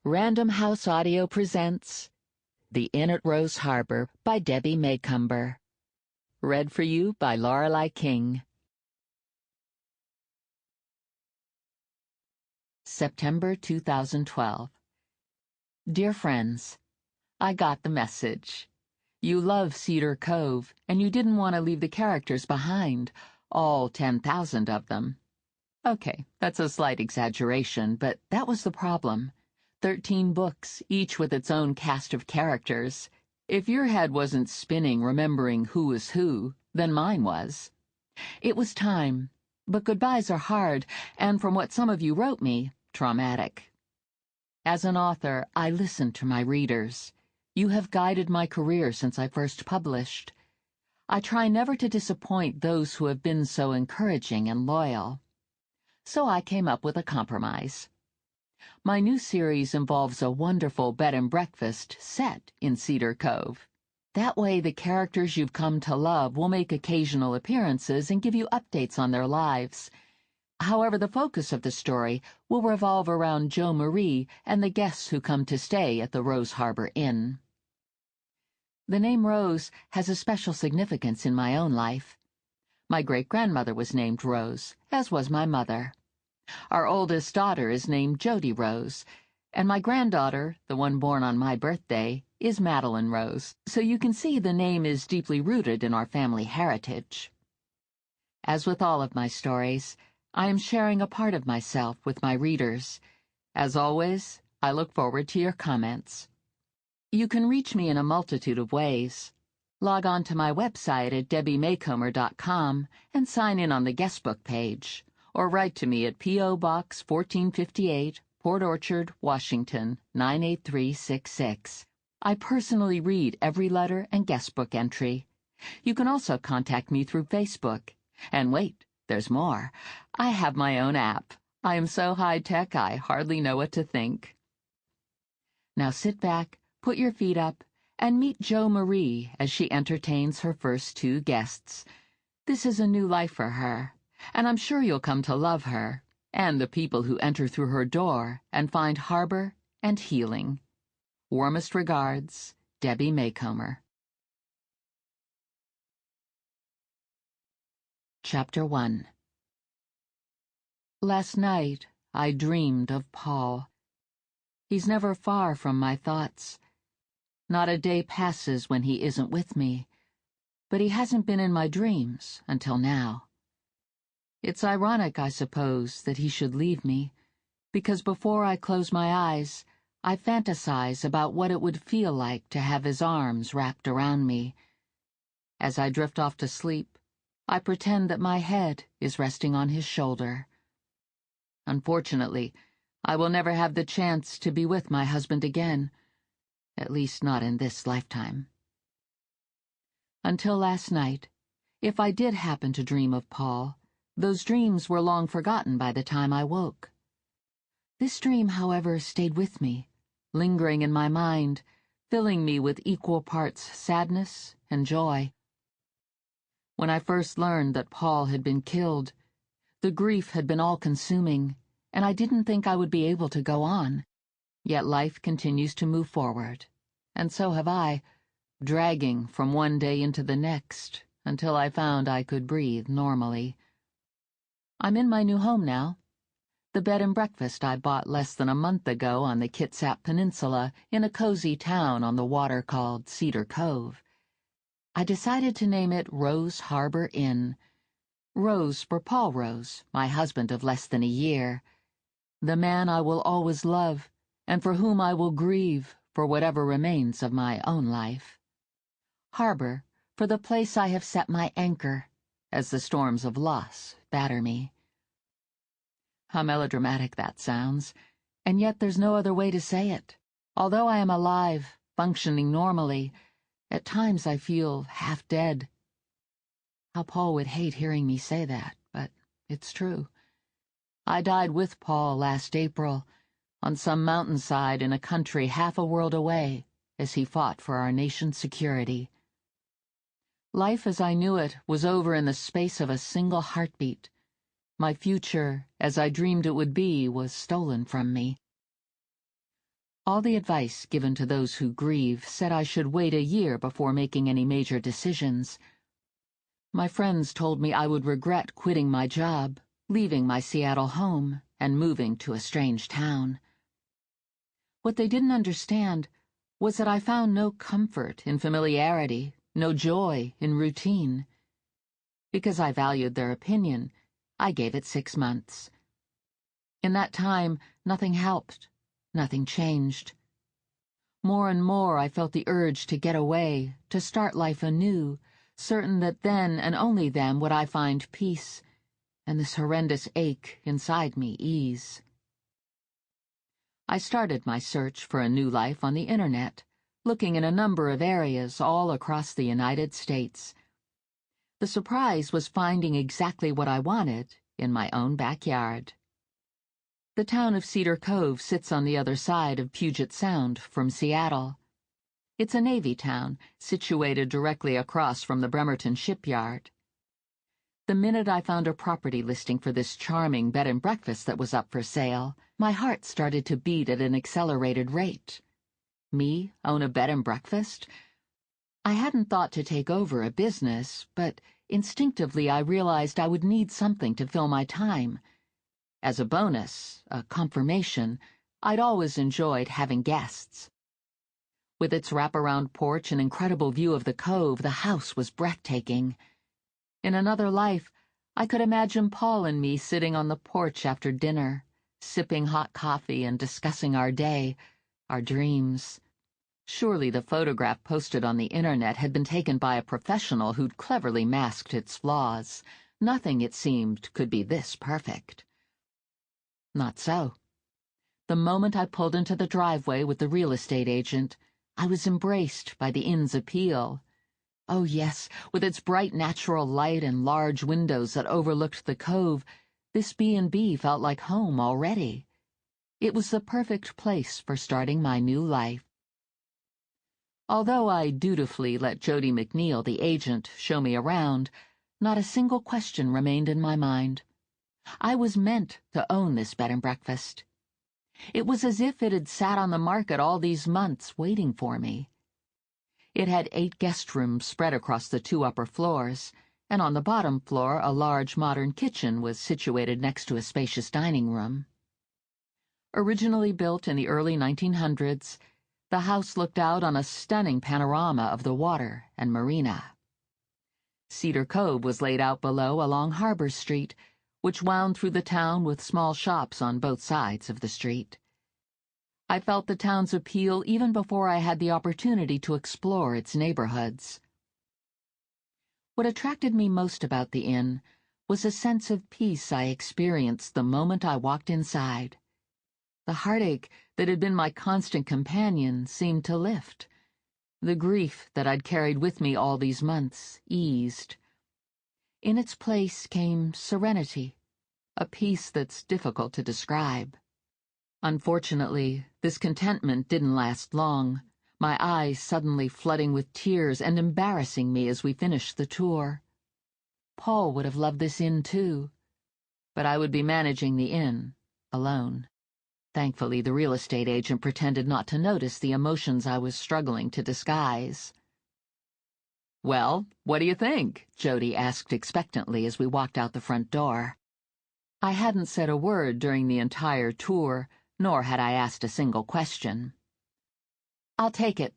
Random House Audio presents The Inn at Rose Harbor by Debbie Macomber. Read for you by Lorelei King. September 2012. Dear friends, I got the message. You love Cedar Cove, and you didn't want to leave the characters behind, all 10,000 of them. Okay, that's a slight exaggeration, but that was the problem. 13 books, each with its own cast of characters. If your head wasn't spinning remembering who was who, then mine was. It was time, but goodbyes are hard, and from what some of you wrote me, traumatic. As an author, I listen to my readers. You have guided my career since I first published. I try never to disappoint those who have been so encouraging and loyal. So I came up with a compromise. My new series involves a wonderful bed and breakfast set in Cedar Cove. That way the characters you've come to love will make occasional appearances and give you updates on their lives. However, the focus of the story will revolve around Jo Marie and the guests who come to stay at the Rose Harbor Inn. The name Rose has a special significance in my own life. My great-grandmother was named Rose, as was my mother. Our oldest daughter is named Jody Rose, and my granddaughter, the one born on my birthday, is Madeline Rose, so you can see the name is deeply rooted in our family heritage. As with all of my stories, I am sharing a part of myself with my readers. As always, I look forward to your comments. You can reach me in a multitude of ways. Log on to my website at debbiemacomber.com and sign in on the guestbook page, or write to me at P.O. Box 1458, Port Orchard, Washington, 98366. I personally read every letter and guestbook entry. You can also contact me through Facebook. And wait, there's more. I have my own app. I am so high-tech I hardly know what to think. Now sit back, put your feet up, and meet Jo Marie as she entertains her first 2 guests. This is a new life for her, and I'm sure you'll come to love her, and the people who enter through her door and find harbor and healing. Warmest regards, Debbie Macomber. Chapter 1. Last night, I dreamed of Paul. He's never far from my thoughts. Not a day passes when he isn't with me, but he hasn't been in my dreams until now. It's ironic, I suppose, that he should leave me, because before I close my eyes, I fantasize about what it would feel like to have his arms wrapped around me. As I drift off to sleep, I pretend that my head is resting on his shoulder. Unfortunately, I will never have the chance to be with my husband again, at least not in this lifetime. Until last night, if I did happen to dream of Paul, those dreams were long forgotten by the time I woke. This dream, however, stayed with me, lingering in my mind, filling me with equal parts sadness and joy. When I first learned that Paul had been killed, the grief had been all-consuming, and I didn't think I would be able to go on. Yet life continues to move forward, and so have I, dragging from one day into the next until I found I could breathe normally. I'm in my new home now. The bed and breakfast I bought less than a month ago on the Kitsap Peninsula in a cozy town on the water called Cedar Cove. I decided to name it Rose Harbor Inn. Rose for Paul Rose, my husband of less than a year. The man I will always love, and for whom I will grieve for whatever remains of my own life. Harbor for the place I have set my anchor, as the storms of loss batter me. How melodramatic that sounds, and yet there's no other way to say it. Although I am alive, functioning normally, at times I feel half dead. How Paul would hate hearing me say that, but it's true. I died with Paul last April, on some mountainside in a country half a world away, as he fought for our nation's security. Life as I knew it was over in the space of a single heartbeat. My future, as I dreamed it would be, was stolen from me. All the advice given to those who grieve said I should wait a year before making any major decisions. My friends told me I would regret quitting my job, leaving my Seattle home, and moving to a strange town. What they didn't understand was that I found no comfort in familiarity, no joy in routine. Because I valued their opinion, I gave it 6 months. In that time, nothing helped, nothing changed. More and more I felt the urge to get away, to start life anew, certain that then and only then would I find peace, and this horrendous ache inside me ease. I started my search for a new life on the internet, looking in a number of areas all across the United States. The surprise was finding exactly what I wanted in my own backyard. The town of Cedar Cove sits on the other side of Puget Sound from Seattle. It's a Navy town, situated directly across from the Bremerton shipyard. The minute I found a property listing for this charming bed and breakfast that was up for sale, my heart started to beat at an accelerated rate. Me own a bed and breakfast? I hadn't thought to take over a business, but instinctively I realized I would need something to fill my time. As a bonus, a confirmation, I'd always enjoyed having guests. With its wraparound porch and incredible view of the cove, the house was breathtaking. In another life, I could imagine Paul and me sitting on the porch after dinner, sipping hot coffee and discussing our day, our dreams. Surely the photograph posted on the internet had been taken by a professional who'd cleverly masked its flaws. Nothing, it seemed, could be this perfect. Not so. The moment I pulled into the driveway with the real estate agent, I was embraced by the inn's appeal. Oh yes, with its bright natural light and large windows that overlooked the cove, this B&B felt like home already. It was the perfect place for starting my new life. Although I dutifully let Jody McNeil, the agent, show me around, not a single question remained in my mind. I was meant to own this bed and breakfast. It was as if it had sat on the market all these months waiting for me. It had 8 guest rooms spread across the 2 upper floors, and on the bottom floor a large modern kitchen was situated next to a spacious dining room. Originally built in the early 1900s, the house looked out on a stunning panorama of the water and marina. Cedar Cove was laid out below along Harbor Street, which wound through the town with small shops on both sides of the street. I felt the town's appeal even before I had the opportunity to explore its neighborhoods. What attracted me most about the inn was a sense of peace I experienced the moment I walked inside. The heartache that had been my constant companion seemed to lift. The grief that I'd carried with me all these months eased. In its place came serenity, a peace that's difficult to describe. Unfortunately, this contentment didn't last long, my eyes suddenly flooding with tears and embarrassing me as we finished the tour. Paul would have loved this inn too, but I would be managing the inn alone. Thankfully, the real estate agent pretended not to notice the emotions I was struggling to disguise. "Well, what do you think?" Jody asked expectantly as we walked out the front door. I hadn't said a word during the entire tour, nor had I asked a single question. "I'll take it."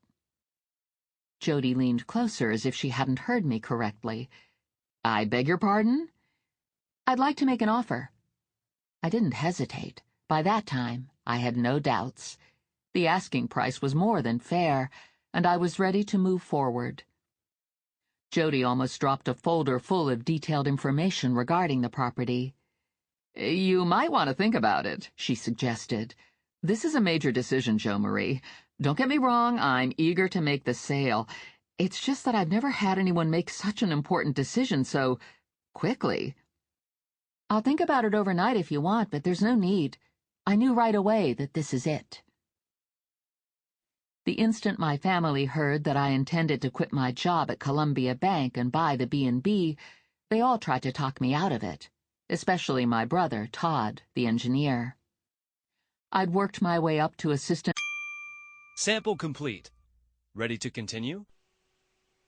Jody leaned closer as if she hadn't heard me correctly. "I beg your pardon?" "I'd like to make an offer." I didn't hesitate. By that time, I had no doubts. The asking price was more than fair, and I was ready to move forward. Jody almost dropped a folder full of detailed information regarding the property. "You might want to think about it," she suggested. "This is a major decision, Jo Marie. Don't get me wrong, I'm eager to make the sale. It's just that I've never had anyone make such an important decision so quickly." "I'll think about it overnight if you want, but there's no need. I knew right away that this is it." The instant my family heard that I intended to quit my job at Columbia Bank and buy the B&B, they all tried to talk me out of it, especially my brother, Todd, the engineer. I'd worked my way up to assistant Sample complete. Ready to continue?